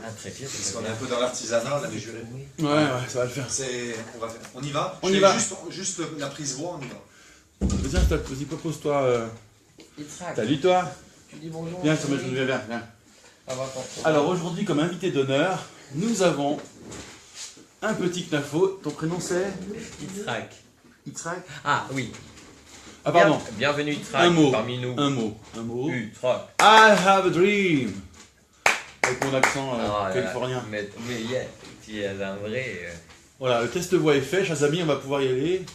Un trépied, Parce qu'on est un peu dans l'artisanat, là, mais je... Ouais, ça va le faire. On y va. On y va. Juste la prise voix, on y va. Vas-y, propose-toi. Salut toi. Tu dis bonjour. Viens. Alors aujourd'hui, comme invité d'honneur, nous avons un petit knafo. Ton prénom c'est Yitzhak. Yitzhak. Ah oui. Ah pardon. Bienvenue Yitzhak Un mot. parmi nous. Un mot. Yitzhak. I have a dream. Avec mon accent californien. Mais yeah, tu es un vrai. Voilà, le test voix est fait. Chers amis, on va pouvoir y aller.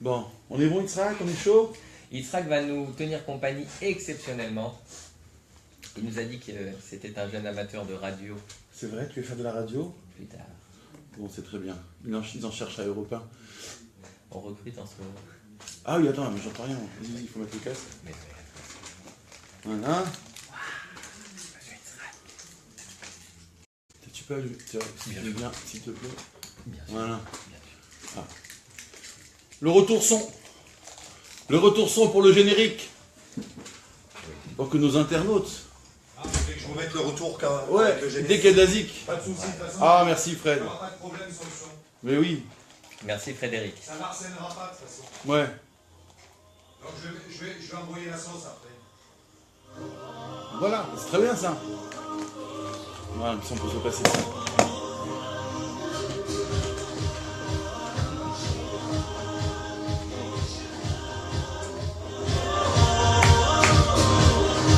Bon, on est bon Yitzhak, on est chaud. Yitzhak va nous tenir compagnie exceptionnellement. Il nous a dit que c'était un jeune amateur de radio. C'est vrai, tu veux faire de la radio? Plus tard. Bon, c'est très bien. Ils en cherchent à Europe 1. On recrute en ce moment. Ah oui, attends, mais j'entends rien. Vas-y, il faut mettre le casque. Voilà. Tu peux bien, s'il te plaît. Bien sûr. Voilà. Ah. Le retour son. Le retour son pour le générique. Pour que nos internautes. Ah, vous voulez que je vous mette le retour quand Ouais, avec le générique. dès qu'il y a de la zik. Pas de soucis, de toute façon. Ah, merci Fred. Il n'y aura pas de problème sur le son. Mais oui. Merci Frédéric. Ça n'harcèlera pas de toute façon. Ouais. Donc je vais envoyer la sauce après. Voilà, c'est très bien ça. Voilà, si on peut se passer ça.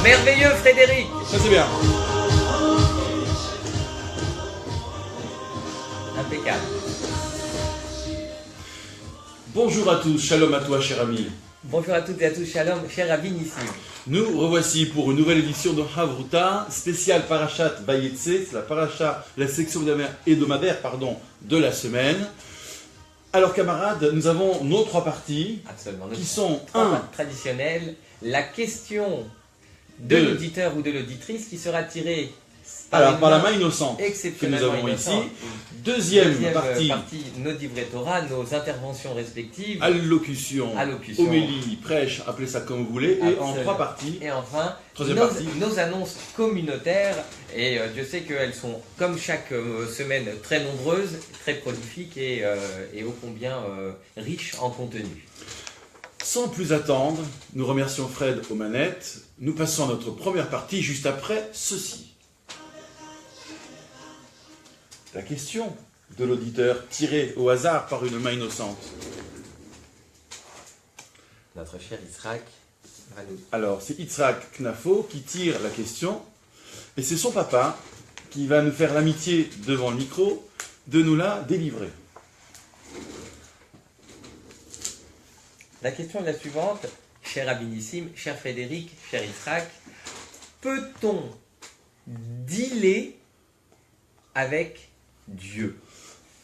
Merveilleux Frédéric. Ça c'est bien. Impeccable. Bonjour à tous, shalom à toi cher ami. Bonjour à toutes et à tous, shalom, cher Rabbi Nissim. Nous revoici pour une nouvelle édition de Havruta, spéciale Parashat Vayetse, c'est la section hebdomadaire de la semaine. Alors camarades, nous avons nos trois parties, Absolument. qui sont traditionnelles, la question de l'auditeur ou de l'auditrice qui sera tirée par la main innocente que nous exceptionnellement avons innocente. ici. Deuxième partie, nos divrei Torah, nos interventions respectives. allocution, homélie, prêche, appelez ça comme vous voulez, et en trois parties. Et enfin, nos annonces communautaires, et Dieu sait qu'elles sont, comme chaque semaine, très nombreuses, très prolifiques et ô combien riches en contenu. Sans plus attendre, nous remercions Fred aux manettes. Nous passons à notre première partie juste après ceci. La question de l'auditeur tirée au hasard par une main innocente. Notre cher Yitzhak va nous... Alors, c'est Yitzhak Knafo qui tire la question, et c'est son papa qui va nous faire l'amitié devant le micro de nous la délivrer. La question est la suivante, cher Rabbi Nissim, cher Frédéric, cher Yitzhak, peut-on dealer avec Dieu?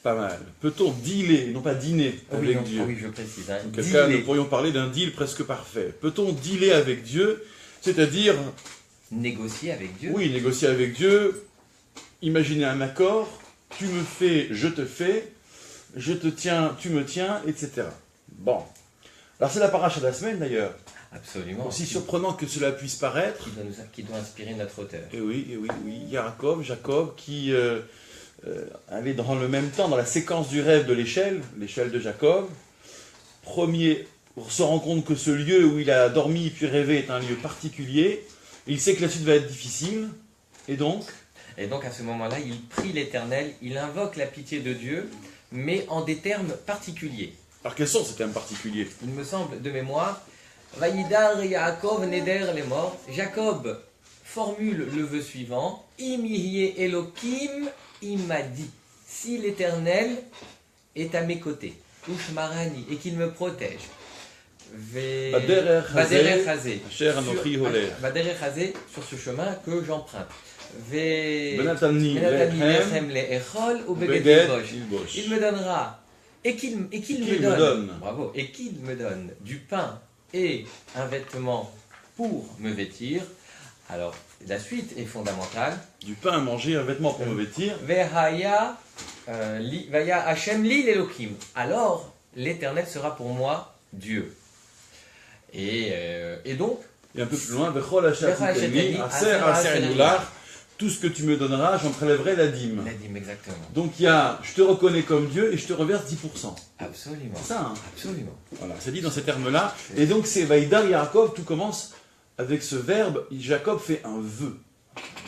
Pas mal. Peut-on dealer, non pas dîner avec Dieu? Oui, je précise. Hein, Donc, cas, nous pourrions parler d'un deal presque parfait. Peut-on dealer avec Dieu, c'est-à-dire... Négocier avec Dieu? Oui, négocier avec Dieu, imaginer un accord, tu me fais, je te fais, je te tiens, tu me tiens, etc. Bon. Alors c'est la paracha de la semaine d'ailleurs. Absolument. Aussi surprenant que cela puisse paraître. Qui doit inspirer notre auteur. Et oui. Jacob qui allait dans le même temps, dans la séquence du rêve de l'échelle de Jacob. Premier, se rend compte que ce lieu où il a dormi puis rêvé est un lieu particulier. Il sait que la suite va être difficile. Et donc à ce moment-là, il prie l'Éternel, il invoque la pitié de Dieu, mais en des termes particuliers. Alors quels sont ces termes particuliers? Il me semble, de mémoire, Vayidar Yaakov Neder les morts. Jacob formule le vœu suivant, Imihye Elohim imadi. Si l'Éternel est à mes côtés, Ushmarani, et qu'il me protège. Baderer Chazé, sur ce chemin que j'emprunte. Benatani Lechem le'echol ou beged ilbosh. Il me donnera et qu'il me donne. Bravo. Et qu'il me donne du pain et un vêtement pour me vêtir. Alors la suite est fondamentale. Du pain à manger, un vêtement pour me vêtir. Vehaya Hashem li l'Elohim. Alors l'Éternel sera pour moi Dieu. Et donc. Et un peu plus loin, Bechol Hashem Aser tout ce que tu me donneras, j'en prélèverai la dîme. La dîme, exactement. Donc il y a, je te reconnais comme Dieu et je te reverse 10%. Absolument. C'est ça, hein. Absolument. Voilà, c'est dit dans ces termes-là. Et donc c'est Vaïdar Yaakov, tout commence avec ce verbe, Jacob fait un vœu,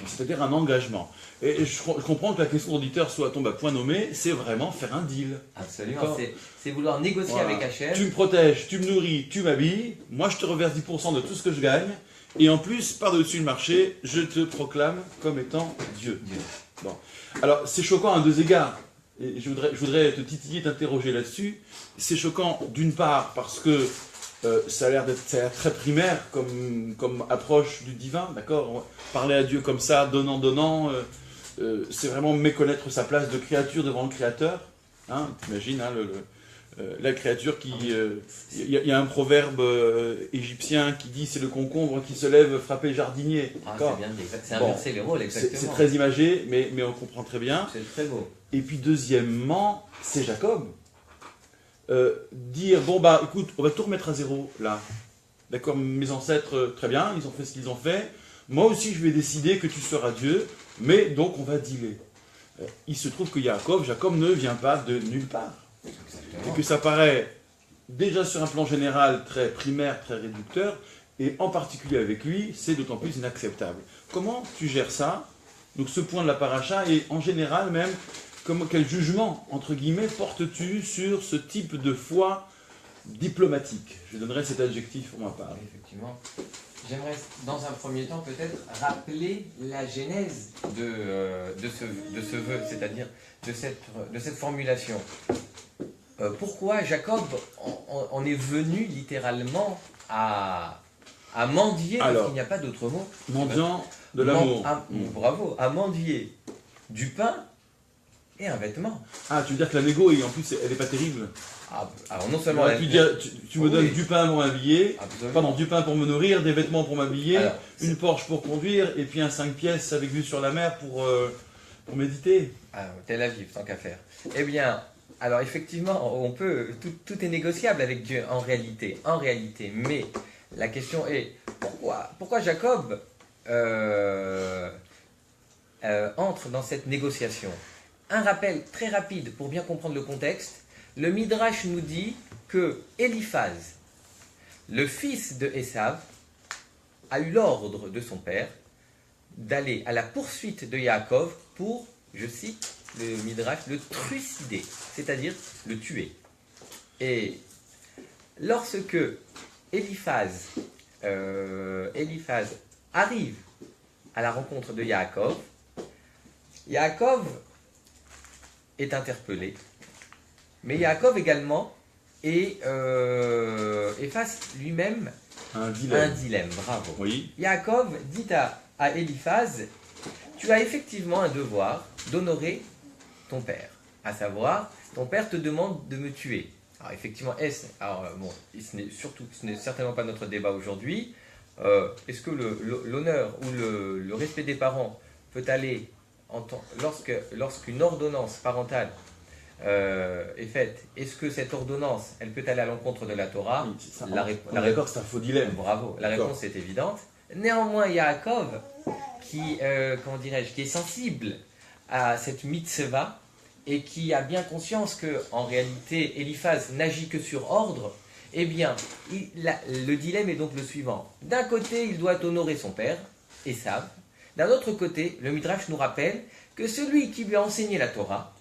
c'est-à-dire un engagement. Et je comprends que la question d'auditeur tombe à point nommé, c'est vraiment faire un deal. Absolument. D'accord. C'est vouloir négocier Voilà. avec Hachem. Tu me protèges, tu me nourris, tu m'habilles, moi je te reverse 10% de tout ce que je gagne, et en plus, par-dessus le marché, je te proclame comme étant Dieu. Dieu. Bon. Alors c'est choquant à deux égards, et je voudrais te titiller, t'interroger là-dessus. C'est choquant d'une part parce que ça a l'air très primaire comme approche du divin, d'accord. Parler à Dieu comme ça, donnant, c'est vraiment méconnaître sa place de créature devant le Créateur. Hein, t'imagines, hein, la créature qui... Il y a un proverbe égyptien qui dit c'est le concombre qui se lève frapper le jardinier. Ah, D'accord. c'est bien dit. C'est Bon. inverser les rôles, exactement. C'est très imagé, mais on comprend très bien. C'est très beau. Et puis deuxièmement, c'est Jacob. Dire, bon bah écoute, on va tout remettre à zéro là. D'accord, mes ancêtres, très bien, ils ont fait ce qu'ils ont fait. Moi aussi je vais décider que tu seras Dieu, mais donc on va dealer. Il se trouve que Jacob ne vient pas de nulle part. Exactement. Et que ça paraît déjà sur un plan général très primaire, très réducteur, et en particulier avec lui, c'est d'autant plus inacceptable. Comment tu gères ça? Donc ce point de la paracha, et en général même, quel jugement, entre guillemets, portes-tu sur ce type de foi diplomatique? Je donnerai cet adjectif pour ma part. Oui, effectivement. J'aimerais, dans un premier temps, peut-être rappeler la genèse de ce vœu, c'est-à-dire de cette formulation. Pourquoi Jacob en est venu littéralement à mendier, parce qu'il n'y a pas d'autre mot. Mendiant de l'amour. Bravo, à mendier du pain et un vêtement. Ah, tu veux dire que la négo, en plus, elle n'est pas terrible. Alors non seulement... Tu me donnes du pain pour m'habiller, Absolument. du pain pour me nourrir, des vêtements pour m'habiller, Alors, une Porsche pour conduire, et puis un 5 pièces avec vue sur la mer pour méditer. Tel Aviv, tant qu'à faire. Eh bien, alors effectivement, on peut, tout est négociable avec Dieu en réalité, mais la question est, pourquoi Jacob entre dans cette négociation? Un rappel très rapide pour bien comprendre le contexte. Le Midrash nous dit que Éliphaz, le fils de Esav, a eu l'ordre de son père d'aller à la poursuite de Yaakov pour, je cite le Midrash, le trucider, c'est-à-dire le tuer. Et lorsque Éliphaz arrive à la rencontre de Yaakov, Yaakov est interpellé, mais Yaakov également est face lui-même Un à un dilemme. dilemme. Bravo. Oui. Yaakov dit à Éliphaz, tu as effectivement un devoir d'honorer ton père, à savoir, ton père te demande de me tuer. Alors effectivement, ce n'est certainement pas notre débat aujourd'hui. Est-ce que l'honneur ou le respect des parents peut aller lorsqu'une ordonnance parentale est faite, est-ce que cette ordonnance, elle peut aller à l'encontre de la Torah? D'accord, c'est un faux dilemme. Bravo, la réponse est évidente. Néanmoins, Yaakov, qui est sensible à cette mitzvah et qui a bien conscience que, en réalité, Éliphaz n'agit que sur ordre, eh bien, le dilemme est donc le suivant. D'un côté, il doit honorer son père, Esav. D'un autre côté, le Midrash nous rappelle que celui qui lui a enseigné la Torah,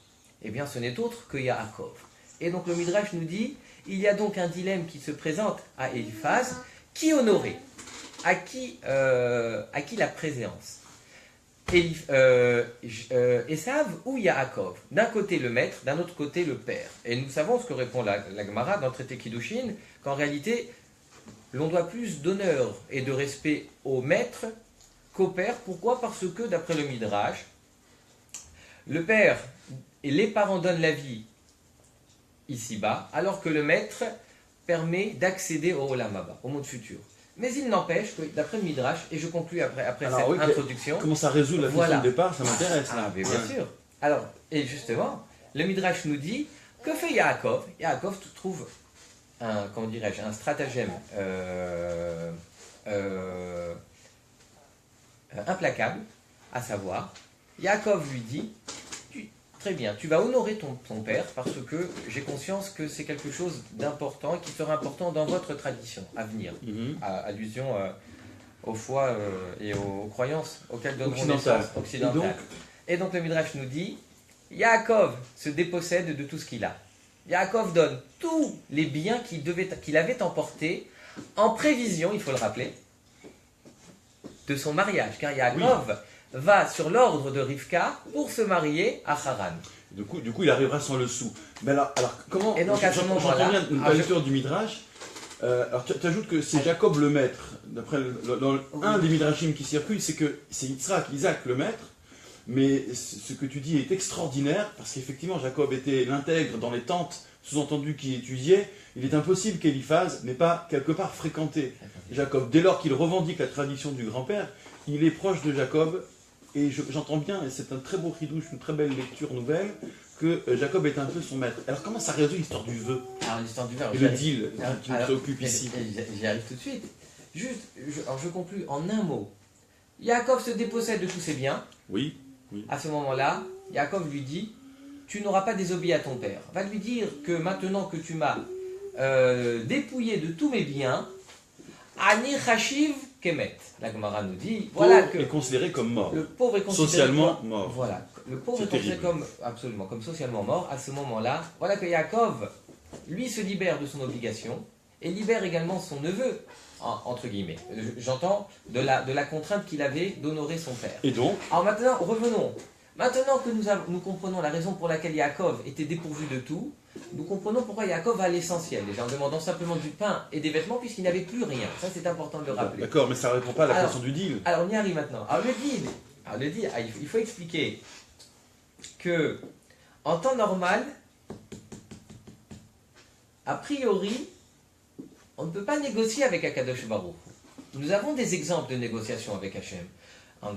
eh bien, ce n'est autre que Yaakov. Et donc, le Midrash nous dit, il y a donc un dilemme qui se présente à Éliphaz, qui honorer? À qui la préséance? Esav ou Yaakov? D'un côté le maître, d'un autre côté le père. Et nous savons ce que répond la Gemara dans le traité Kiddushin, qu'en réalité, l'on doit plus d'honneur et de respect au maître qu'au père. Pourquoi? Parce que, d'après le Midrash, le père et les parents donnent la vie ici-bas, alors que le maître permet d'accéder au Olam Haba, au monde futur. Mais il n'empêche que, d'après le Midrash, et je conclus après Alors, cette introduction... Comment ça résout la question de départ? Ça m'intéresse. Mais bien sûr. Alors, et justement, le Midrash nous dit, que fait Yaakov? Yaakov trouve un stratagème implacable. À savoir, Yaakov lui dit, très bien, tu vas honorer ton père parce que j'ai conscience que c'est quelque chose d'important, qui sera important dans votre tradition à venir. Allusion aux foi et aux croyances auxquelles donneront naissance occidentales. Et donc le Midrash nous dit, Yaakov se dépossède de tout ce qu'il a. Yaakov donne tous les biens qu'il avait emportés en prévision, il faut le rappeler, de son mariage. Car Yaakov va sur l'ordre de Rivka pour se marier à Haran. Du coup, il arrivera sans le sou. Mais alors comment... Et donc à ce moment-là... J'entends bien la lecture du Midrash. Alors tu ajoutes que c'est Jacob le maître. D'après un des Midrashim qui circule, c'est que c'est Isaac le maître. Mais ce que tu dis est extraordinaire, parce qu'effectivement, Jacob était l'intègre dans les tentes, sous-entendu qui étudiait. Il est impossible qu'Éliphaz n'ait pas quelque part fréquenté Jacob. Dès lors qu'il revendique la tradition du grand-père, il est proche de Jacob. Et j'entends bien, et c'est un très beau ridouche, une très belle lecture nouvelle, que Jacob est un peu son maître. Alors comment ça résout l'histoire du vœu? Alors l'histoire du vœu, et le deal qui nous préoccupe ici. J'y arrive tout de suite. Alors je conclus en un mot. Yaakov se dépossède de tous ses biens. Oui. À ce moment-là, Yaakov lui dit, tu n'auras pas désobéi à ton père. Va lui dire que maintenant que tu m'as dépouillé de tous mes biens, Ani Chashiv Kemet. La Gemara nous dit, voilà que est considéré comme mort. Le pauvre est considéré socialement mort. Voilà, le pauvre est considéré comme socialement mort. À ce moment-là, voilà que Yaakov, lui, se libère de son obligation et libère également son neveu, entre guillemets. J'entends de la contrainte qu'il avait d'honorer son père. Et donc? Alors maintenant, revenons. Maintenant que nous comprenons la raison pour laquelle Yaakov était dépourvu de tout, nous comprenons pourquoi Yaakov a l'essentiel, déjà en demandant simplement du pain et des vêtements puisqu'il n'avait plus rien. Ça, c'est important de le rappeler. D'accord, mais ça ne répond pas à la question du deal. Alors, on y arrive maintenant. Alors, le deal, il faut expliquer que, en temps normal, a priori, on ne peut pas négocier avec Akadosh Baruch. Nous avons des exemples de négociation avec Hachem.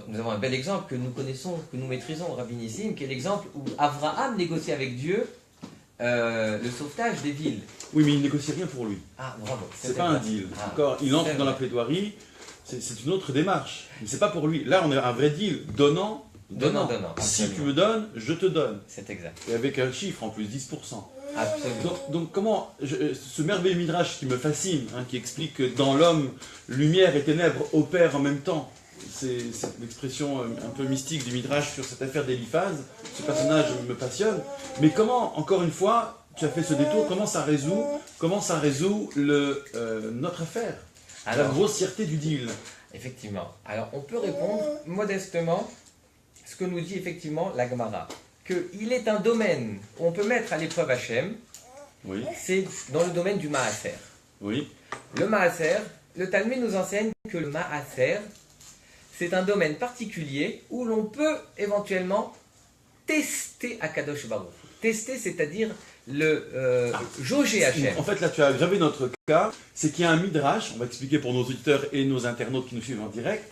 Nous avons un bel exemple que nous connaissons, que nous maîtrisons au rabbinisme, qui est l'exemple où Abraham négocie avec Dieu le sauvetage des villes. Oui, mais il ne négocie rien pour lui. Ah, bravo. C'est pas un deal. Il entre dans la plaidoirie, c'est une autre démarche. Mais c'est pas pour lui. Là, on a un vrai deal. Donnant. Si tu me donnes, je te donne. C'est exact. Et avec un chiffre en plus, 10%. Absolument. Donc comment, ce merveilleux midrash qui me fascine, qui explique que dans l'homme, lumière et ténèbres opèrent en même temps. C'est l'expression un peu mystique du midrash sur cette affaire d'Éliphaz. Ce personnage me passionne. Mais comment, encore une fois, tu as fait ce détour, comment ça résout notre affaire? La grossièreté du deal. Effectivement. Alors on peut répondre modestement ce que nous dit effectivement la Gemara. Qu'il est un domaine où on peut mettre à l'épreuve Hachem, oui. C'est dans le domaine du Maaser. Oui. Le Maaser, le Talmud nous enseigne que le Maaser, c'est un domaine particulier où l'on peut éventuellement tester Akadosh Baruch. Tester, c'est-à-dire jauger Hachem. En fait, là, tu as gravé notre cas, c'est qu'il y a un midrash, on va expliquer pour nos auditeurs et nos internautes qui nous suivent en direct,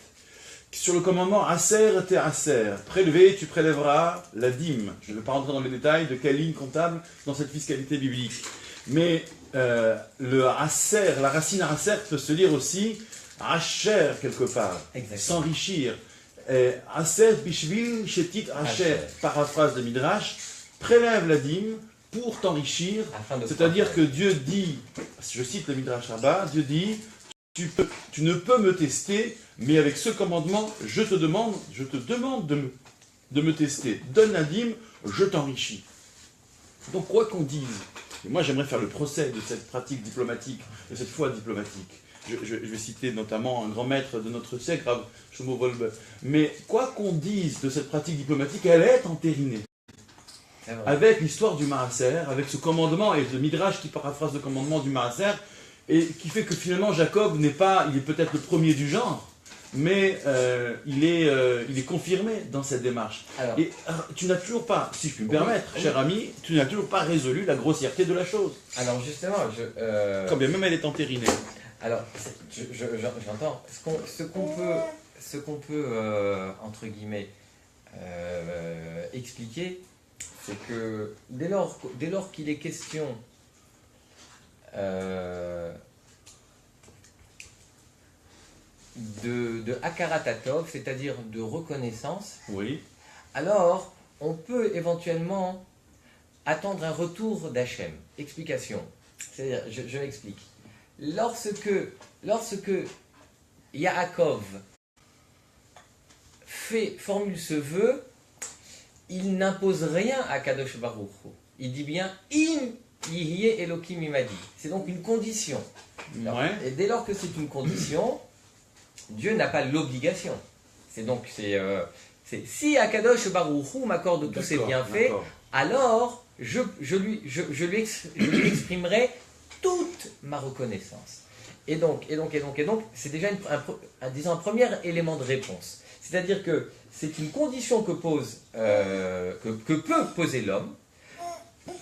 sur le commandement Aser te Aser, prélever, tu prélèveras la dîme. Je ne vais pas rentrer dans les détails de quelle ligne comptable dans cette fiscalité biblique. Mais le Aser, la racine Aser peut se lire aussi Asher quelque part, s'enrichir. Aser bishvil shetit Asher, paraphrase de Midrash, prélève la dîme pour t'enrichir. C'est-à-dire que Dieu dit, je cite le Midrash Rabbah, Dieu dit, tu ne peux me tester, mais avec ce commandement, je te demande de me tester. Donne la dîme, je t'enrichis. Donc quoi qu'on dise, et moi j'aimerais faire le procès de cette pratique diplomatique, de cette foi diplomatique. Je vais citer notamment un grand maître de notre siècle, Rav Shlomo Wolbe. Mais quoi qu'on dise de cette pratique diplomatique, elle est entérinée. Avec l'histoire du Maaser, avec ce commandement et le Midrash qui paraphrase le commandement du Maaser, et qui fait que finalement Jacob il est peut-être le premier du genre, mais il est confirmé dans cette démarche. Et tu n'as toujours pas, si je puis me permettre, cher ami, tu n'as toujours pas résolu la grossièreté de la chose. Alors justement, quand bien même elle est entérinée. Alors, j'entends. Ce qu'on peut entre guillemets, expliquer, c'est que dès lors qu'il est question de Hakaratatov, c'est-à-dire de reconnaissance, Oui. alors on peut éventuellement attendre un retour d'Hachem. Explication. C'est-à-dire, je m'explique. Lorsque Yaakov formule ce vœu, il n'impose rien à Kadosh Baruch Hu. Il dit bien Im Yihye Elokim Imadi. C'est donc une condition. Alors, Ouais. et dès lors que c'est une condition, Dieu n'a pas l'obligation. C'est si Akadosh Baruch Hu m'accorde tous ses D'accord, bienfaits, d'accord. alors je lui exprimerai toute ma reconnaissance. Et donc, c'est déjà un premier élément de réponse. C'est-à-dire que c'est une condition que peut poser l'homme.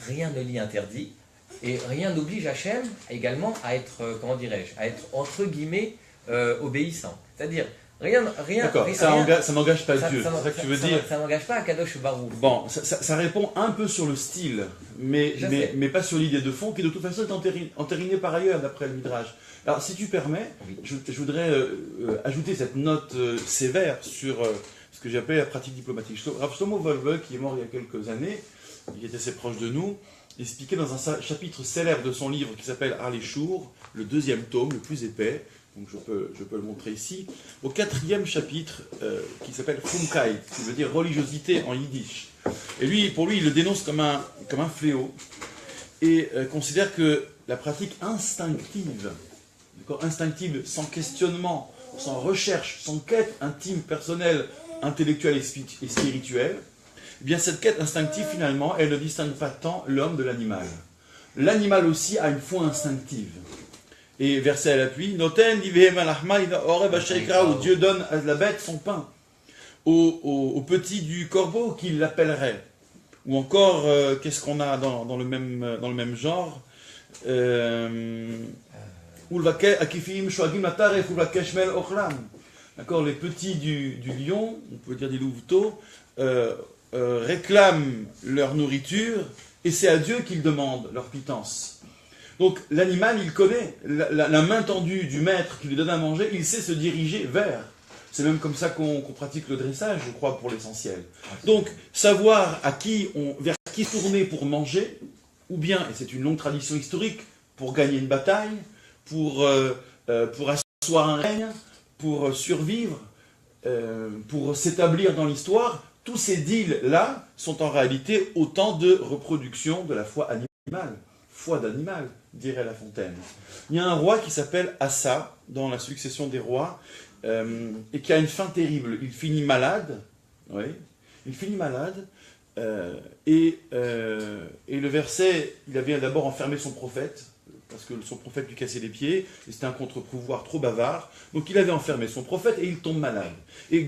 Rien ne l'y interdit. Et rien n'oblige Hachem également à être, à être entre guillemets obéissant. C'est-à-dire, rien. D'accord, ça n'engage pas Dieu, c'est ça que tu veux dire. Ça n'engage pas Akadosh Baruch. Bon, ça répond un peu sur le style, mais pas sur l'idée de fond, qui de toute façon est entérinée par ailleurs d'après le Midrash. Alors, si tu permets, Oui. je voudrais ajouter cette note sévère sur ce que j'appelle la pratique diplomatique. Rav Shlomo Wolbe, qui est mort il y a quelques années, il était assez proche de nous, expliquait dans un chapitre célèbre de son livre qui s'appelle Harleshur, le 2e tome, le plus épais, donc je peux le montrer ici, au 4e chapitre qui s'appelle Frumkeit, qui veut dire religiosité en yiddish. Et pour lui, il le dénonce comme un fléau et considère que la pratique instinctive sans questionnement, sans recherche, sans quête intime, personnelle, intellectuelle et spirituelle, eh bien cette quête instinctive finalement, elle ne distingue pas tant l'homme de l'animal. L'animal aussi a une foi instinctive. Et verset à l'appui, Noten où Dieu donne à la bête son pain, au petit du corbeau qui l'appellerait. Ou encore, qu'est-ce qu'on a dans le même genre D'accord, les petits du lion, on peut dire des louveteaux, réclament leur nourriture et c'est à Dieu qu'ils demandent leur pitance. Donc l'animal, il connaît la main tendue du maître qui lui donne à manger, il sait se diriger vers. C'est même comme ça qu'on pratique le dressage, je crois, pour l'essentiel. Donc savoir vers qui tourner pour manger, ou bien, et c'est une longue tradition historique, pour gagner une bataille, pour asseoir un règne, pour survivre, pour s'établir dans l'histoire, tous ces deals-là sont en réalité autant de reproduction de la foi animale. Foi d'animal, dirait La Fontaine. Il y a un roi qui s'appelle Assa, dans la succession des rois, et qui a une fin terrible. Il finit malade, oui, et le verset, il avait d'abord enfermé son prophète, parce que son prophète lui cassait les pieds, et c'était un contre-pouvoir trop bavard, donc il avait enfermé son prophète et il tombe malade. Et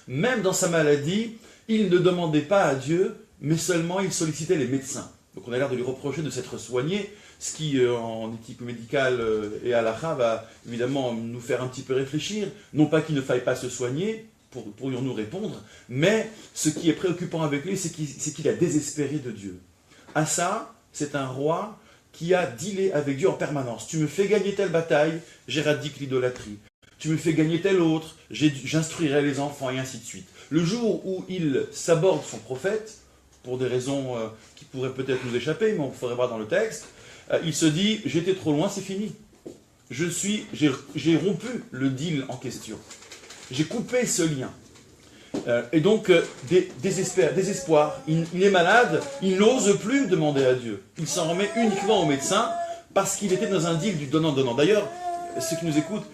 même dans sa maladie, il ne demandait pas à Dieu, mais seulement il sollicitait les médecins. Donc on a l'air de lui reprocher de s'être soigné, ce qui en éthique médicale et halakha va évidemment nous faire un petit peu réfléchir, non pas qu'il ne faille pas se soigner, pourrions-nous répondre, mais ce qui est préoccupant avec lui, c'est qu'il a désespéré de Dieu. Assa, c'est un roi qui a dealé avec Dieu en permanence. Tu me fais gagner telle bataille, j'éradique l'idolâtrie. Tu me fais gagner telle autre, j'instruirai les enfants, et ainsi de suite. Le jour où il s'aborde son prophète, pour des raisons qui pourraient peut-être nous échapper, mais on ferait voir dans le texte, il se dit, j'étais trop loin, c'est fini. J'ai rompu le deal en question. J'ai coupé ce lien. Et donc, désespoir. Il est malade, il n'ose plus demander à Dieu. Il s'en remet uniquement au médecin parce qu'il était dans un deal du donnant-donnant. D'ailleurs, ceux qui nous écoutent,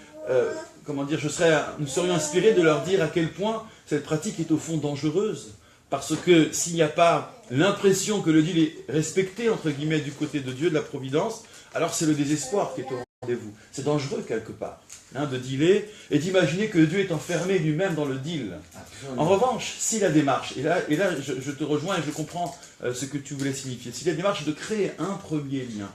nous serions inspirés de leur dire à quel point cette pratique est au fond dangereuse. Parce que s'il n'y a pas l'impression que le deal est respecté, entre guillemets, du côté de Dieu, de la providence, alors c'est le désespoir qui est au rendez-vous. C'est dangereux quelque part, de dealer et d'imaginer que Dieu est enfermé lui-même dans le deal. En revanche, si la démarche, et là je te rejoins et je comprends ce que tu voulais signifier, si la démarche est de créer un premier lien,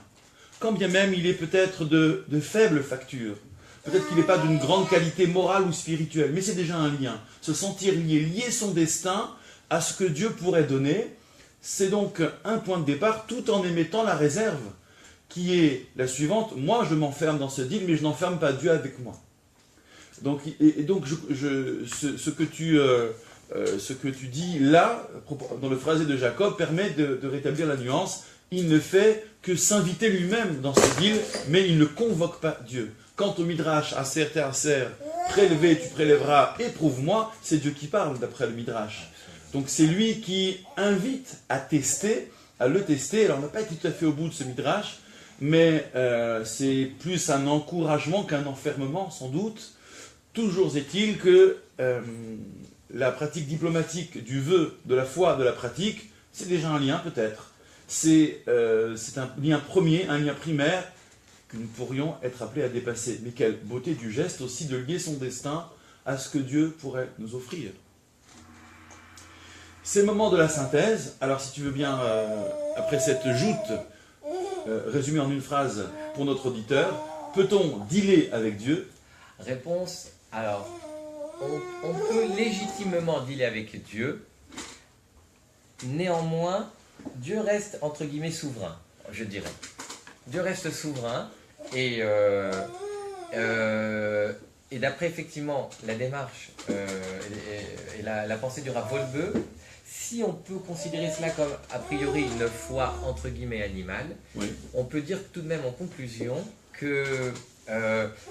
quand bien même il est peut-être de faible facture, peut-être qu'il n'est pas d'une grande qualité morale ou spirituelle, mais c'est déjà un lien. Se sentir lier son destin à ce que Dieu pourrait donner, c'est donc un point de départ, tout en émettant la réserve qui est la suivante. Moi, je m'enferme dans ce deal, mais je n'enferme pas Dieu avec moi. Donc, ce que tu dis là, dans le phrasé de Jacob, permet de rétablir la nuance. Il ne fait que s'inviter lui-même dans ce deal, mais il ne convoque pas Dieu. Quant au Midrash, Aser te Aser, prélever, tu prélèveras, éprouve-moi, c'est Dieu qui parle d'après le Midrash. Donc c'est lui qui invite à tester, à le tester. Alors on n'a pas été tout à fait au bout de ce Midrash, mais c'est plus un encouragement qu'un enfermement sans doute. Toujours est-il que la pratique diplomatique du vœu, de la foi, de la pratique, c'est déjà un lien peut-être. C'est un lien premier, un lien primaire que nous pourrions être appelés à dépasser. Mais quelle beauté du geste aussi de lier son destin à ce que Dieu pourrait nous offrir. C'est le moment de la synthèse. Alors si tu veux bien, après cette joute, résumée en une phrase pour notre auditeur, peut-on dealer avec Dieu? Réponse, alors, on peut légitimement dealer avec Dieu, néanmoins, Dieu reste, entre guillemets, souverain, je dirais. Dieu reste souverain, et d'après, effectivement, la démarche et la pensée du Rav Wolbe, si on peut considérer cela comme, a priori, une foi, entre guillemets, animale, oui, on peut dire tout de même, en conclusion, que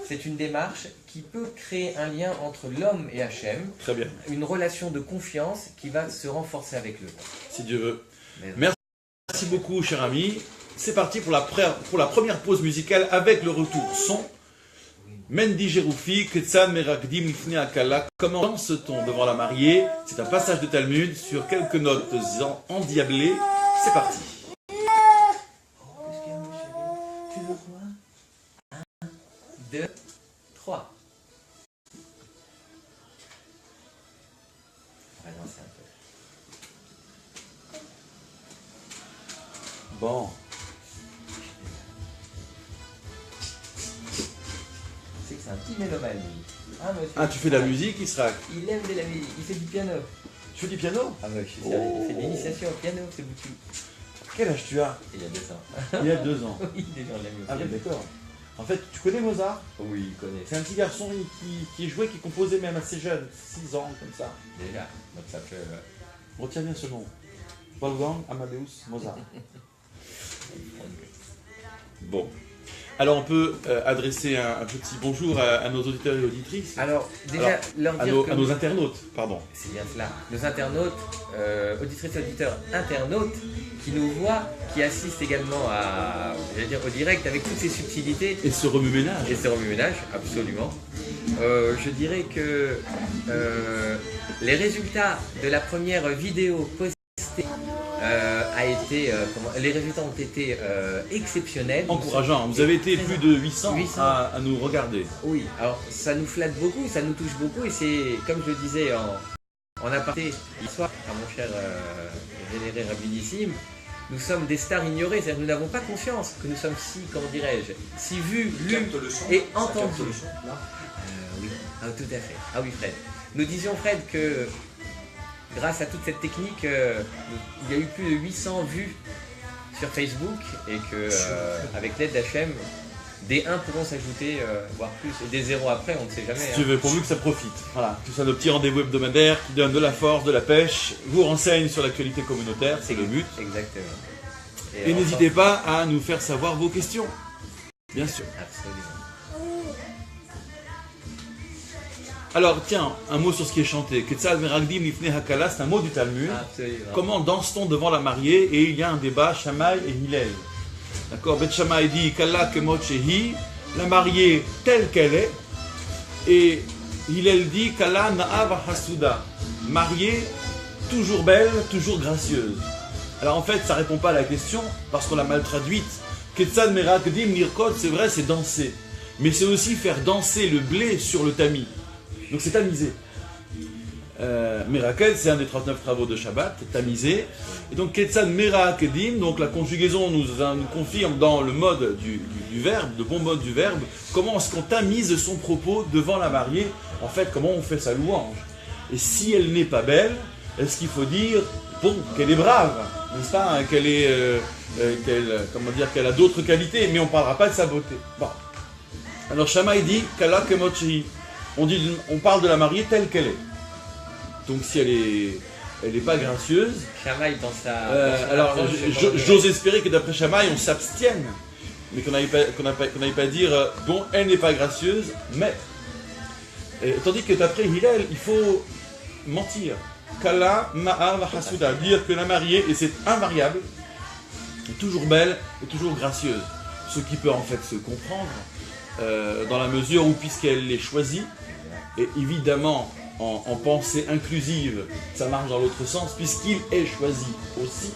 c'est une démarche qui peut créer un lien entre l'homme et Hachem, très bien, une relation de confiance qui va se renforcer avec le temps. Si Dieu veut. Merci beaucoup, cher ami. C'est parti pour la première pause musicale avec le retour son. Mendi Jeroufi, Ketsan Merakdim Ifne Akala. Comment danse-t-on devant la mariée? C'est un passage de Talmud sur quelques notes endiablées. C'est parti. Tu veux quoi? 1, 2, 3. On va danser un peu. Bon. C'est que c'est un petit mélomane, lui. Ah, monsieur, tu fais de la musique, Israël? Il aime de la musique, il fait du piano. Tu fais du piano? Ah, ouais, je suis sérieux, il fait de l'initiation au piano, c'est beaucoup. Quel âge tu as? Il y a 2 ans. Il y a 2 ans. Oui, déjà on l'aime au Ah, piano. oui, d'accord. En fait, tu connais Mozart? Oui, il connaît. C'est un petit garçon qui jouait, qui composait même assez jeune, 6 ans, comme ça. Déjà, donc ça fait... Retiens bien ce nom. Wolfgang Amadeus Mozart. Bon. Alors on peut adresser un petit bonjour à nos auditeurs et auditrices. Alors, déjà, leur dire à nos internautes, pardon. C'est bien cela. Nos internautes, auditrices et auditeurs internautes, qui nous voient, qui assistent également au direct avec toutes ces subtilités. Et ce remue-ménage. Et ce remue-ménage, absolument. Je dirais que les résultats de la première vidéo postée les résultats ont été exceptionnels. Encourageants. Vous avez été plus de 800 à nous regarder. Oui, alors ça nous flatte beaucoup, ça nous touche beaucoup, et c'est, comme je le disais en aparté hier soir à mon cher vénéré rabbinissime, nous sommes des stars ignorées, c'est-à-dire que nous n'avons pas conscience que nous sommes si, comment dirais-je, si vus, lus et entendus. Oui, tout à fait. Ah oui, Fred. Nous disions, Fred, que grâce à toute cette technique, il y a eu plus de 800 vues sur Facebook, et que avec l'aide d'Hachem, des 1 pourront s'ajouter, voire plus, et des 0 après, on ne sait jamais. Si tu veux, pourvu que ça profite. Voilà, tout ça, nos petits rendez-vous hebdomadaires qui donnent de la force, de la pêche, vous renseignent sur l'actualité communautaire, c'est le but. Exactement. Et n'hésitez pas à nous faire savoir vos questions. Bien sûr. Absolument. Alors, tiens, un mot sur ce qui est chanté. Ketzal Meragdim Lifne Hakala, c'est un mot du Talmud. Absolument. Comment danse-t-on devant la mariée? Et il y a un débat, Shammai et Hillel. D'accord, Bet Shammai dit Kala Kemot Shehi, la mariée telle qu'elle est. Et Hillel dit Kala Na'ava Hasuda, mariée toujours belle, toujours gracieuse. Alors en fait, ça répond pas à la question parce qu'on l'a mal traduite. Ketzal Meragdim Nirkot, c'est vrai, c'est danser. Mais c'est aussi faire danser le blé sur le tamis. Donc c'est tamisé. Merakel, c'est un des 39 travaux de Shabbat, tamisé. Et donc Ketsan Merakedim, donc la conjugaison nous confirme dans le mode du verbe, le bon mode du verbe, comment est-ce qu'on tamise son propos devant la mariée, en fait comment on fait sa louange. Et si elle n'est pas belle, est-ce qu'il faut dire, bon, qu'elle est brave? n'est-ce pas, hein, qu'elle a d'autres qualités, mais on ne parlera pas de sa beauté. Bon. Alors Shammai dit Kala Kemochi. On parle de la mariée telle qu'elle est. Donc si elle n'est pas gracieuse. Shammai dans sa. Alors j'ose espérer que d'après Shammai on s'abstienne, mais qu'on n'aille pas dire bon, elle n'est pas gracieuse, mais. Tandis que d'après Hillel, il faut mentir. Kala Ma'av Hasuda, dire que la mariée, et c'est invariable, est toujours belle et toujours gracieuse. Ce qui peut en fait se comprendre dans la mesure où, puisqu'elle est choisie, et évidemment en pensée inclusive, ça marche dans l'autre sens, puisqu'il est choisi aussi.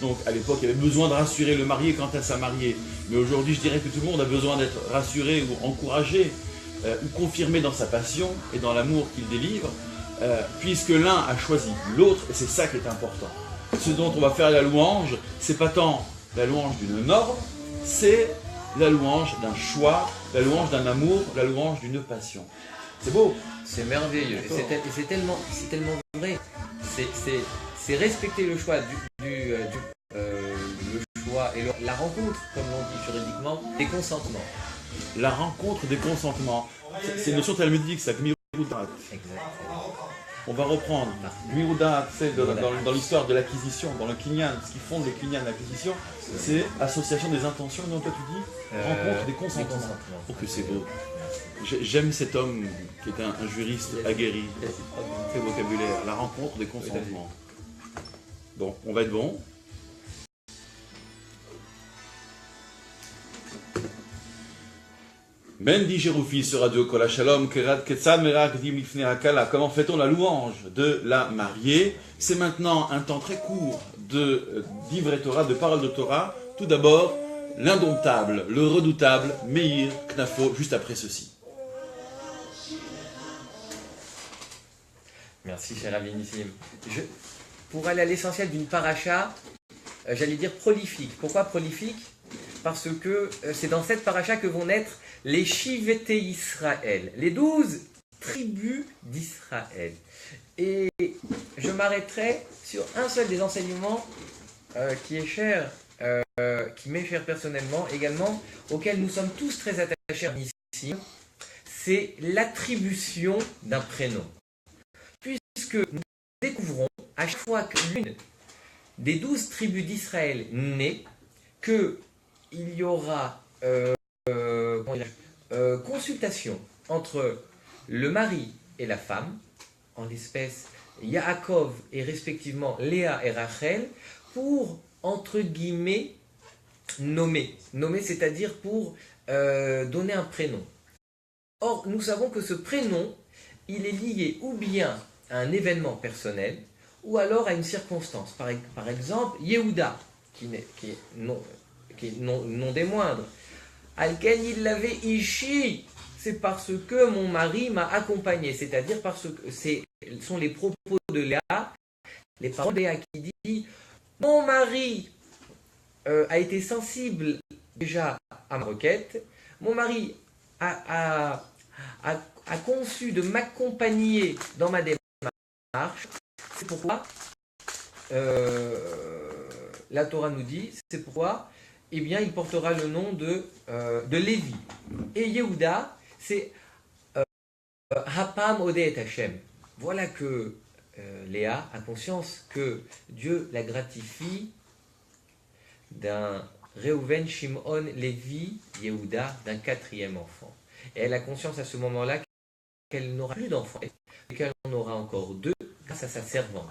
Donc à l'époque, il y avait besoin de rassurer le marié quant à sa mariée. Mais aujourd'hui, je dirais que tout le monde a besoin d'être rassuré ou encouragé ou confirmé dans sa passion et dans l'amour qu'il délivre. Puisque l'un a choisi l'autre, et c'est ça qui est important. Ce dont on va faire la louange, c'est pas tant la louange d'une norme, c'est la louange d'un choix, la louange d'un amour, la louange d'une passion. C'est beau. C'est merveilleux, et c'est tellement vrai. C'est respecter le choix le choix et la rencontre, comme l'on dit juridiquement, des consentements. La rencontre des consentements. C'est une notion talmudique, ça. On va reprendre. Mirouda, c'est dans l'histoire de l'acquisition, dans le kinyan, ce qui fonde le kinyan, l'acquisition, c'est association des intentions, non, toi tu dis rencontre des consentements. Oh que c'est beau. J'aime cet homme qui est un juriste aguerri. Très vocabulaire. La rencontre des consentements. Bon, on va être bon. Ben dit Jéroufi sur Radio Kol Shalom, comment fait-on la louange de la mariée? C'est maintenant un temps très court de d'Ivre Torah, de parole de Torah. Tout d'abord, l'indomptable, le redoutable Meir Knafo, juste après ceci. Merci, cher Avinissim. Pour aller à l'essentiel d'une paracha, j'allais dire prolifique. Pourquoi prolifique? Parce que c'est dans cette paracha que vont naître les Shivete Israël, les 12 tribus d'Israël. Et je m'arrêterai sur un seul des enseignements qui est cher, qui m'est cher personnellement également, auquel nous sommes tous très attachés ici, c'est l'attribution d'un prénom. Puisque nous découvrons à chaque fois que l'une des 12 tribus d'Israël naît, qu'il y aura consultation entre le mari et la femme, en l'espèce Yaakov et respectivement Léa et Rachel, pour, entre guillemets, nommer, c'est-à-dire pour donner un prénom. Or, nous savons que ce prénom, il est lié ou bien à un événement personnel, ou alors à une circonstance. Par exemple, Yehuda, qui est non des moindres. Alken il l'avait ishi, c'est parce que mon mari m'a accompagné, c'est-à-dire parce que ce sont les propos de Léa, les paroles de Léa qui dit mon mari a été sensible déjà à ma requête, mon mari a conçu de m'accompagner dans ma démarche, c'est pourquoi la Torah nous dit, c'est pourquoi eh bien, il portera le nom de Lévi. Et Yehuda, c'est Hapam Odeh et Hashem. Voilà que Léa a conscience que Dieu la gratifie d'un Reuven, Shimon, Lévi, Yehuda, d'un 4e enfant. Et elle a conscience à ce moment-là qu'elle n'aura plus d'enfants, et qu'elle en aura encore 2 grâce à sa servante.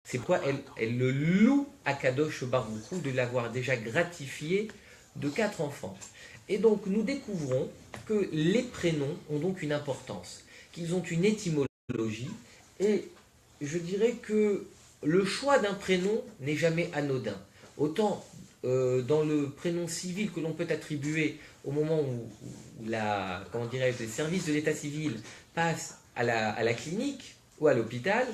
C'est pourquoi elle le loue à Kadosh Baruch Hu de l'avoir déjà gratifié de 4 enfants. Et donc nous découvrons que les prénoms ont donc une importance, qu'ils ont une étymologie, et je dirais que le choix d'un prénom n'est jamais anodin. Autant dans le prénom civil que l'on peut attribuer au moment où les services de l'état civil passent à la clinique ou à l'hôpital,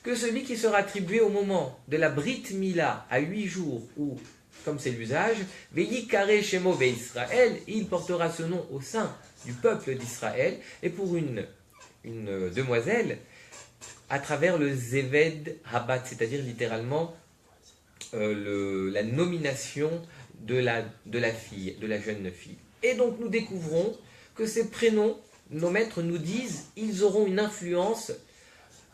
que celui qui sera attribué au moment de la Brit Mila à 8 jours, ou, comme c'est l'usage, Veyikare Shemo Israël, il portera ce nom au sein du peuple d'Israël, et pour une demoiselle, à travers le Zeved Habat, c'est-à-dire littéralement la nomination de la fille, de la jeune fille. Et donc nous découvrons que ces prénoms, nos maîtres nous disent, ils auront une influence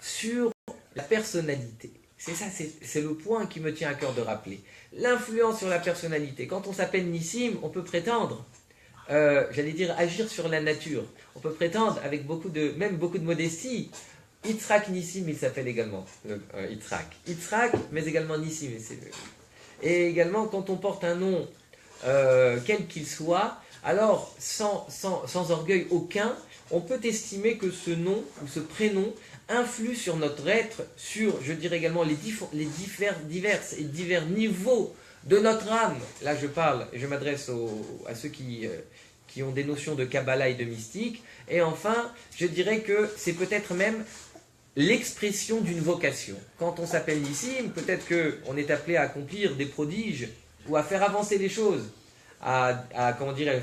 sur la personnalité. C'est ça, c'est le point qui me tient à cœur de rappeler. L'influence sur la personnalité. Quand on s'appelle Nissim, on peut prétendre, j'allais dire, agir sur la nature. On peut prétendre, avec même beaucoup de modestie, Yitzhak Nissim, il s'appelle également, Yitzhak, mais également Nissim. Et également, quand on porte un nom, quel qu'il soit, alors, sans orgueil aucun, on peut estimer que ce nom ou ce prénom influe sur notre être, sur, je dirais également, les divers niveaux de notre âme. Là, je parle, je m'adresse à ceux qui ont des notions de Kabbalah et de mystique. Et enfin, je dirais que c'est peut-être même l'expression d'une vocation. Quand on s'appelle Nissim, peut-être qu'on est appelé à accomplir des prodiges ou à faire avancer les choses, à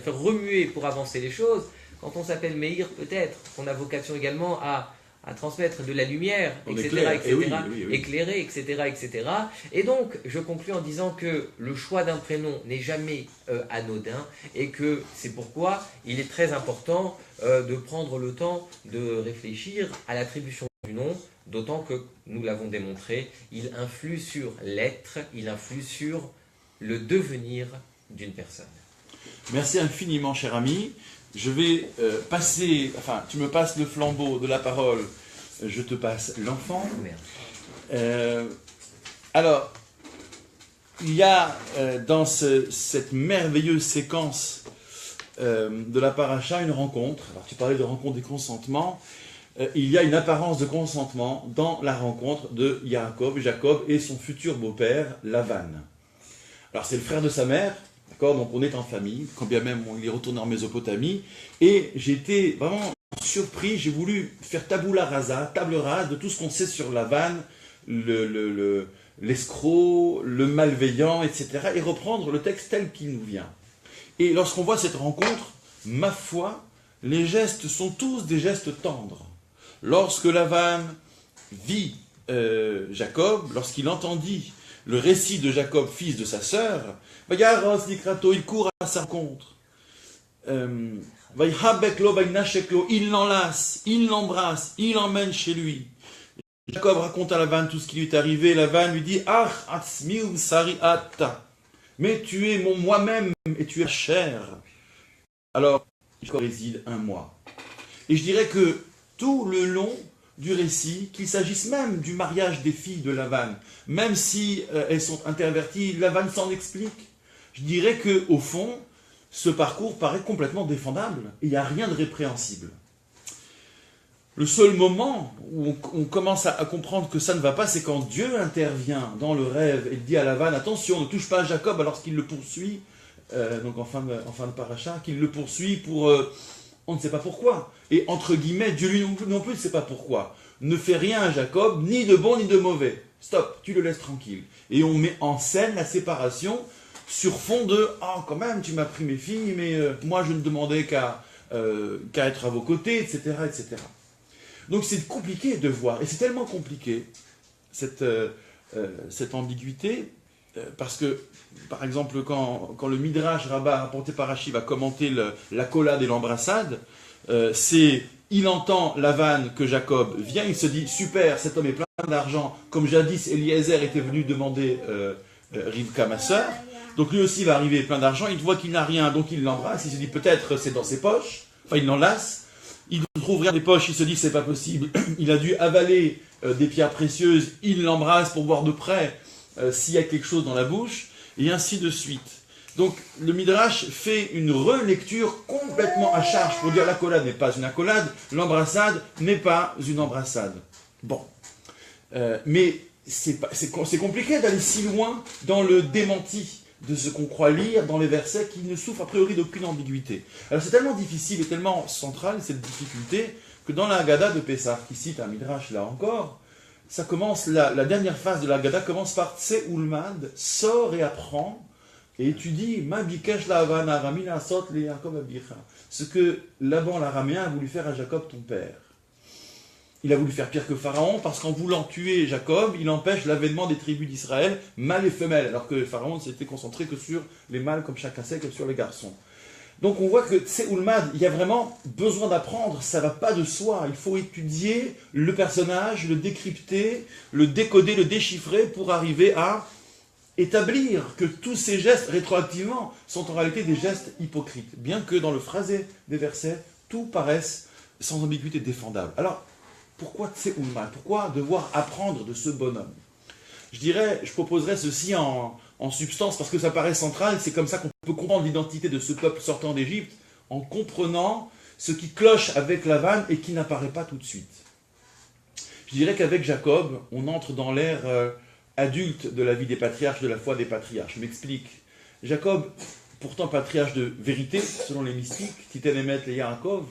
faire remuer pour avancer les choses. Quand on s'appelle Meir, peut-être qu'on a vocation également à transmettre de la lumière, etc., éclairer, etc. Et donc, je conclus en disant que le choix d'un prénom n'est jamais anodin et que c'est pourquoi il est très important de prendre le temps de réfléchir à l'attribution du nom, d'autant que, nous l'avons démontré, il influe sur l'être, il influe sur le devenir d'une personne. Merci infiniment, cher ami. Je vais tu me passes le flambeau de la parole, je te passe l'enfant. Alors, il y a dans cette merveilleuse séquence de la paracha une rencontre. Alors, tu parlais de rencontre des consentements. Il y a une apparence de consentement dans la rencontre de Jacob et son futur beau-père, Lavan. Alors, c'est le frère de sa mère. D'accord, donc on est en famille, quand bien même on est retourné en Mésopotamie, et j'ai été vraiment surpris, j'ai voulu faire tabula rasa, table rase de tout ce qu'on sait sur Lavan, l'escroc, le malveillant, etc., et reprendre le texte tel qu'il nous vient. Et lorsqu'on voit cette rencontre, ma foi, les gestes sont tous des gestes tendres. Lorsque Lavan vit Jacob, lorsqu'il entendit le récit de Jacob, fils de sa sœur, il court à sa rencontre. Il l'enlace, il l'embrasse, il l'emmène chez lui. Jacob raconte à Lavan tout ce qui lui est arrivé. Lavan lui dit, mais tu es mon moi-même et tu es ma chair. Alors, Jacob réside 1 mois. Et je dirais que tout le long du récit, qu'il s'agisse même du mariage des filles de Lavan, même si elles sont interverties, Lavan s'en explique. Je dirais qu'au fond, ce parcours paraît complètement défendable et il n'y a rien de répréhensible. Le seul moment où on commence à comprendre que ça ne va pas, c'est quand Dieu intervient dans le rêve et dit à Lavan, attention, ne touche pas à Jacob alors qu'il le poursuit, donc en fin de paracha, qu'il le poursuit pour... on ne sait pas pourquoi. Et entre guillemets, Dieu lui non plus ne sait pas pourquoi. Ne fais rien à Jacob, ni de bon ni de mauvais. Stop, tu le laisses tranquille. Et on met en scène la séparation sur fond de « Ah, quand même, tu m'as pris mes filles, mais moi je ne demandais qu'à être à vos côtés, etc. etc. » Donc c'est compliqué de voir. Et c'est tellement compliqué, cette ambiguïté, parce que, par exemple, quand le Midrash Rabbah rapporté par Rashi va commenter l'accolade et l'embrassade, il entend Lavan que Jacob vient, il se dit super, cet homme est plein d'argent, comme jadis Eliezer était venu demander Rivka, ma sœur. Donc lui aussi va arriver plein d'argent, il voit qu'il n'a rien, donc il l'embrasse, il se dit peut-être c'est dans ses poches, enfin il l'enlace, il ne trouve rien dans les poches, il se dit c'est pas possible, il a dû avaler des pierres précieuses, il l'embrasse pour voir de près s'il y a quelque chose dans la bouche, et ainsi de suite. Donc le Midrash fait une relecture complètement à charge pour dire l'accolade n'est pas une accolade, l'embrassade n'est pas une embrassade. Bon. Mais c'est compliqué d'aller si loin dans le démenti de ce qu'on croit lire dans les versets qui ne souffrent a priori d'aucune ambiguïté. Alors c'est tellement difficile et tellement central cette difficulté que dans la Haggadah de Pessah, qui cite un Midrash là encore, ça commence, la dernière phase de la Haggadah commence par Tse Ulmad, sors et apprends, et tu dis Ma bikesh la'avan aramin asot le Yaakov abicha, ce que Laban l'araméen a voulu faire à Jacob ton père. il a voulu faire pire que Pharaon, parce qu'en voulant tuer Jacob, il empêche l'avènement des tribus d'Israël, mâles et femelles, alors que Pharaon ne s'était concentré que sur les mâles, comme chacun sait, que sur les garçons. Donc on voit que c'est Oulmad, il y a vraiment besoin d'apprendre, ça ne va pas de soi, il faut étudier le personnage, le décrypter, le décoder, le déchiffrer pour arriver à établir que tous ces gestes rétroactivement sont en réalité des gestes hypocrites, bien que dans le phrasé des versets, tout paraisse sans ambiguïté défendable. Alors, pourquoi Tseoulmad? Pourquoi devoir apprendre de ce bonhomme? Je proposerais ceci en substance, parce que ça paraît central, c'est comme ça qu'on peut comprendre l'identité de ce peuple sortant d'Égypte, en comprenant ce qui cloche avec Lavan et qui n'apparaît pas tout de suite. Je dirais qu'avec Jacob, on entre dans l'ère adulte de la vie des patriarches, de la foi des patriarches. Je m'explique. Jacob, pourtant patriarche de vérité, selon les mystiques, Titenemet le Yaakov,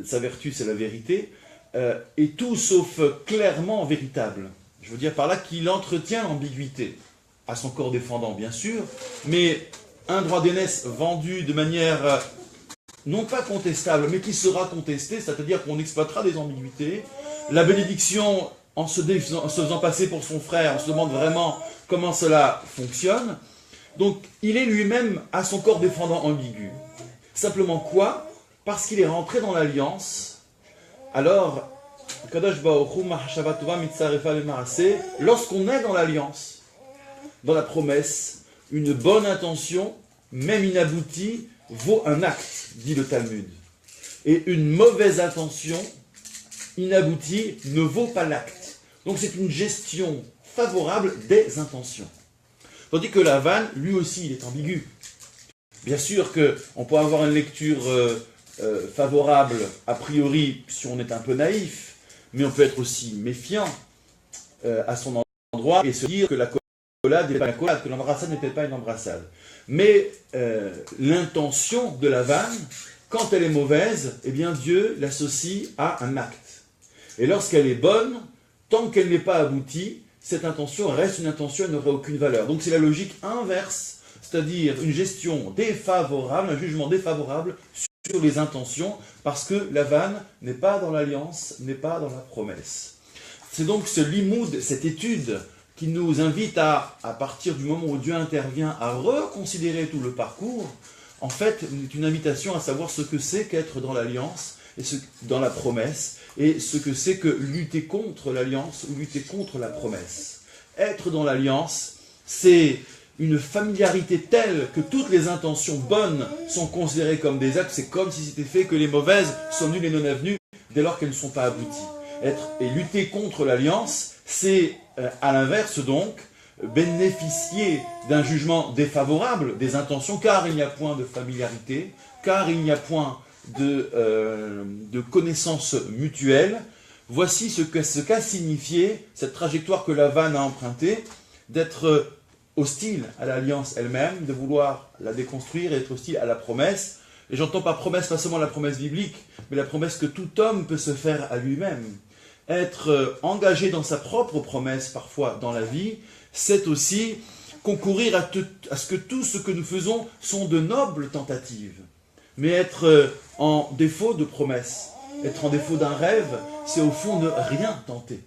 sa vertu c'est la vérité, est tout sauf clairement véritable. Je veux dire par là qu'il entretient l'ambiguïté, à son corps défendant bien sûr, mais un droit d'aînesse vendu de manière non pas contestable, mais qui sera contesté, c'est-à-dire qu'on exploitera des ambiguïtés. La bénédiction, en se faisant passer pour son frère, on se demande vraiment comment cela fonctionne. Donc il est lui-même à son corps défendant ambigu. Simplement quoi? Parce qu'il est rentré dans l'alliance. Alors, lorsqu'on est dans l'alliance, dans la promesse, une bonne intention, même inaboutie, vaut un acte, dit le Talmud. Et une mauvaise intention, inaboutie, ne vaut pas l'acte. Donc c'est une gestion favorable des intentions. Tandis que Lavan, lui aussi, il est ambigu. Bien sûr qu'on peut avoir une lecture favorable, a priori, si on est un peu naïf, mais on peut être aussi méfiant à son endroit et se dire que la l'accolade n'est pas une accolade, que l'embrassade n'était pas une embrassade. Mais l'intention de la vanne, quand elle est mauvaise, eh bien Dieu l'associe à un acte. Et lorsqu'elle est bonne, tant qu'elle n'est pas aboutie, cette intention reste une intention, elle n'aurait aucune valeur. Donc c'est la logique inverse, c'est-à-dire une gestion défavorable, un jugement défavorable sur les intentions, parce que la vanne n'est pas dans l'alliance, n'est pas dans la promesse. C'est donc ce limoud, cette étude, qui nous invite à partir du moment où Dieu intervient, à reconsidérer tout le parcours, en fait, une invitation à savoir ce que c'est qu'être dans l'alliance, et dans la promesse, et ce que c'est que lutter contre l'alliance ou lutter contre la promesse. Être dans l'alliance, c'est une familiarité telle que toutes les intentions bonnes sont considérées comme des actes, c'est comme si c'était fait que les mauvaises sont nulles et non avenues dès lors qu'elles ne sont pas abouties. Et lutter contre l'alliance, c'est à l'inverse donc, bénéficier d'un jugement défavorable des intentions, car il n'y a point de familiarité, car il n'y a point de connaissance mutuelle. Voici ce qu'a signifié cette trajectoire que la vanne a empruntée, d'être hostile à l'alliance elle-même, de vouloir la déconstruire et d'être hostile à la promesse. Et j'entends par promesse pas seulement la promesse biblique, mais la promesse que tout homme peut se faire à lui-même. Être engagé dans sa propre promesse, parfois dans la vie, c'est aussi concourir à ce que tout ce que nous faisons sont de nobles tentatives. Mais être en défaut de promesse, être en défaut d'un rêve, c'est au fond ne rien tenter.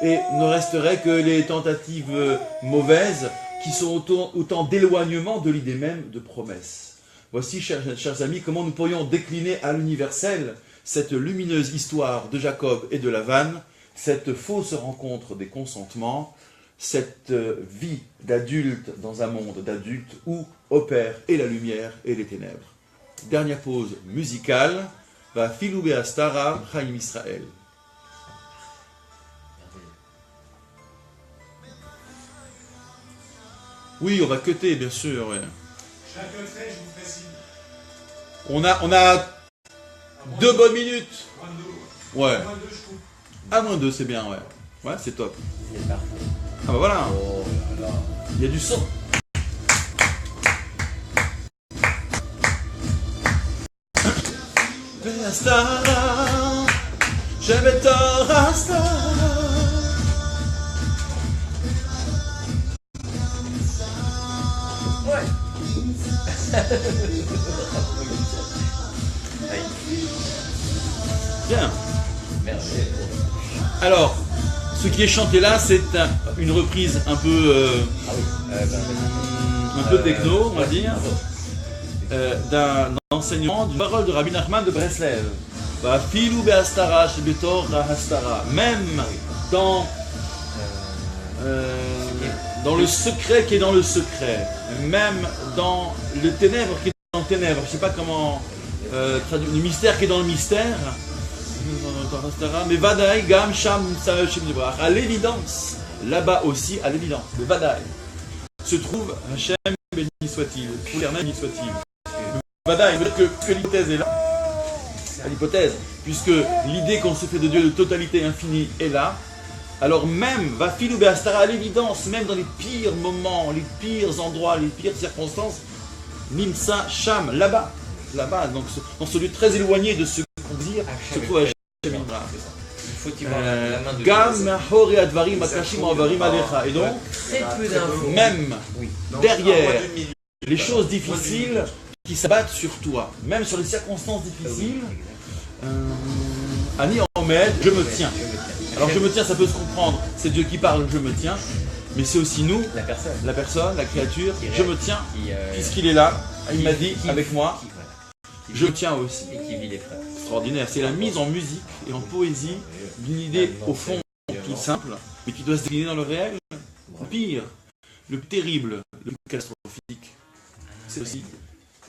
Et ne resterait que les tentatives mauvaises qui sont autant d'éloignement de l'idée même de promesse. Voici, chers amis, comment nous pourrions décliner à l'universel cette lumineuse histoire de Jacob et de Lavan, cette fausse rencontre des consentements, cette vie d'adulte dans un monde d'adultes où opèrent et la lumière et les ténèbres. Dernière pause musicale, va Filou Beastara Chaim Israël. Oui, on va cutter, bien sûr. Ouais. Chaque trait, je vous ferai signe. On a 2 bonnes minutes. Moins de 2. Ouais. Moins de 2, je coupe. À moins 2, c'est bien, ouais. Ouais, c'est top. C'est parfait. Ah bah voilà. Oh là là. Il y a du son. Beastara, Shebetor Astara. Ouais. Bien. Merveilleux. Alors, ce qui est chanté là, c'est une reprise un peu, un peu techno, on va dire, d'un enseignement du parole de Rabbi Nachman de Breslev. Filou be'astara shebetor hastara. Même dans le secret qui est dans le secret, même dans le ténèbre qui est dans le ténèbre, je ne sais pas comment traduire, le mystère qui est dans le mystère, mais Vadaï, Gam, Sham, à l'évidence, là-bas aussi, à l'évidence, le Vadaï, se trouve Hachem, béni soit-il, éternel béni soit-il. Vadaï, que l'hypothèse est là, l'hypothèse, puisque l'idée qu'on se fait de Dieu de totalité infinie est là. Alors même, va filou be'astara, à l'évidence, même dans les pires moments, les pires endroits, les pires circonstances, Nimsa Sham, là-bas, donc dans ce lieu très éloigné de ce qu'on désire, se trouve Hachem. Il faut y voir la main de Dieu. Et donc, très peu d'infos. Même derrière les choses difficiles qui s'abattent sur toi, même sur les circonstances difficiles, Ani Omed, je me tiens. Alors je me tiens, ça peut se comprendre, c'est Dieu qui parle, je me tiens, mais c'est aussi nous, la personne, la créature, je me tiens, puisqu'il est là, il m'a dit avec moi, je tiens aussi. Et qui vit les frères. Extraordinaire, c'est la mise en musique et en poésie d'une idée au fond toute simple, mais qui doit se décliner dans le réel. Le pire, le plus terrible, le plus catastrophique, c'est aussi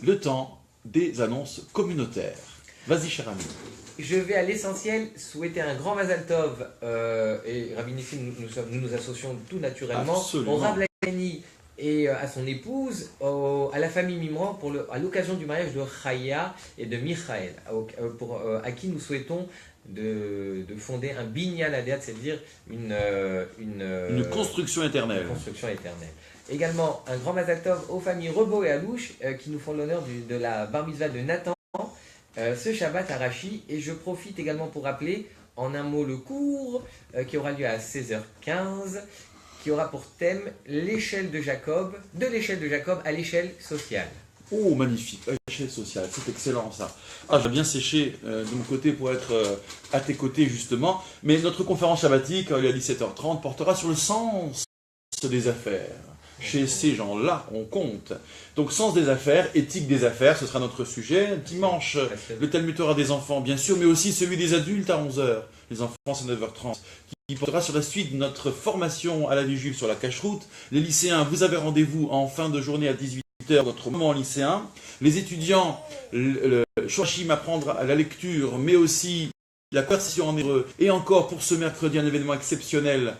le temps des annonces communautaires. Vas-y cher ami. Je vais à l'essentiel, souhaiter un grand Mazal Tov, et Rabbi Nissim, nous nous associons tout naturellement, absolument, au Rav Lagani et à son épouse, à la famille Mimran, à l'occasion du mariage de Chaya et de Michael, à qui nous souhaitons de fonder un binyan adéat, c'est-à-dire une construction éternelle. Également, un grand Mazal Tov aux familles Rebo et Alouche, qui nous font l'honneur de la bar mitzvah de Nathan, ce Shabbat à Rachi, et je profite également pour rappeler en un mot le cours qui aura lieu à 16h15, qui aura pour thème l'échelle de Jacob, de l'échelle de Jacob à l'échelle sociale. Oh, magnifique, l'échelle sociale, c'est excellent ça. Ah, j'ai bien séché de mon côté pour être à tes côtés justement, mais notre conférence shabbatique, il est à 17h30, portera sur le sens des affaires. Chez ces gens-là, on compte. Donc, sens des affaires, éthique des affaires, ce sera notre sujet. Dimanche, le Talmud Torah des enfants, bien sûr, mais aussi celui des adultes à 11h. Les enfants, c'est 9h30. Qui portera sur la suite de notre formation à la vie juive sur la cacheroute. Les lycéens, vous avez rendez-vous en fin de journée à 18h, votre moment lycéen. Les étudiants, le Shoashim, apprendre à la lecture, mais aussi la conversation en hébreu. Et encore, pour ce mercredi, un événement exceptionnel.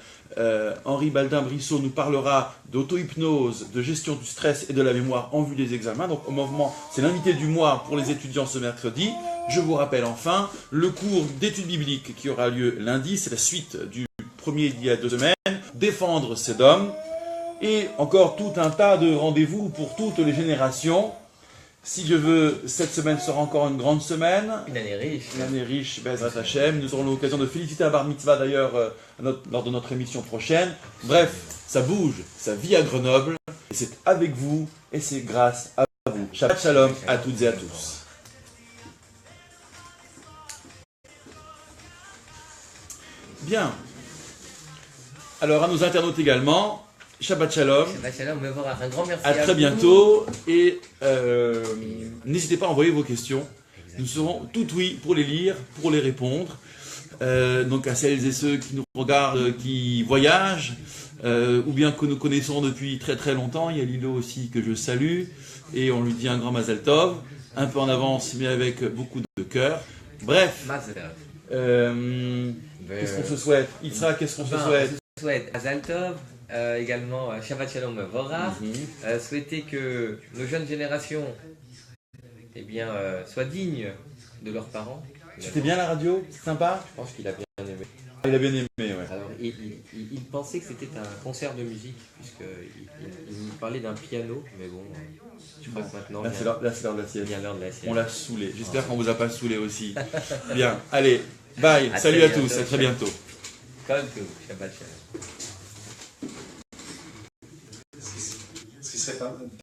Henri Baldin-Brissot nous parlera d'auto-hypnose, de gestion du stress et de la mémoire en vue des examens. Donc au moment, c'est l'invité du mois pour les étudiants ce mercredi. Je vous rappelle enfin le cours d'études bibliques qui aura lieu lundi. C'est la suite du premier d'il y a 2 semaines. Défendre Sédom. Et encore tout un tas de rendez-vous pour toutes les générations. Si Dieu veut, cette semaine sera encore une grande semaine. Une année riche. Une année riche, Bezrat Hashem. Nous aurons l'occasion de féliciter à Bar Mitzvah d'ailleurs lors de notre émission prochaine. Bref, ça bouge, ça vit à Grenoble. Et c'est avec vous et c'est grâce à vous. Shabbat Shalom à toutes et à tous. Bien. Alors à nos internautes également. Shabbat Shalom. Shabbat Shalom, un grand merci à très bientôt et n'hésitez pas à envoyer vos questions. Nous serons tout oui pour les lire, pour les répondre. Donc à celles et ceux qui nous regardent, qui voyagent, ou bien que nous connaissons depuis très très longtemps. Il y a Lilo aussi que je salue et on lui dit un grand Mazal Tov, un peu en avance mais avec beaucoup de cœur. Bref, qu'est-ce qu'on se souhaite? Isra, qu'est-ce qu'on se souhaite? Je souhaite Mazal Tov. Également Shabbat Shalom Vorach, souhaiter que nos jeunes générations soient dignes de leurs parents. C'était bien la radio? C'est sympa? Je pense qu'il a bien aimé. Il a bien aimé, ouais. Alors, il pensait que c'était un concert de musique, puisqu'il nous parlait d'un piano, mais bon, je crois que maintenant... Là, c'est l'heure de la sieste. On l'a saoulé. J'espère qu'on vous a pas saoulé aussi. Bien, allez, bye, salut à tous, à très bientôt. Comme tout, Shabbat Shalom. Ce qui serait pas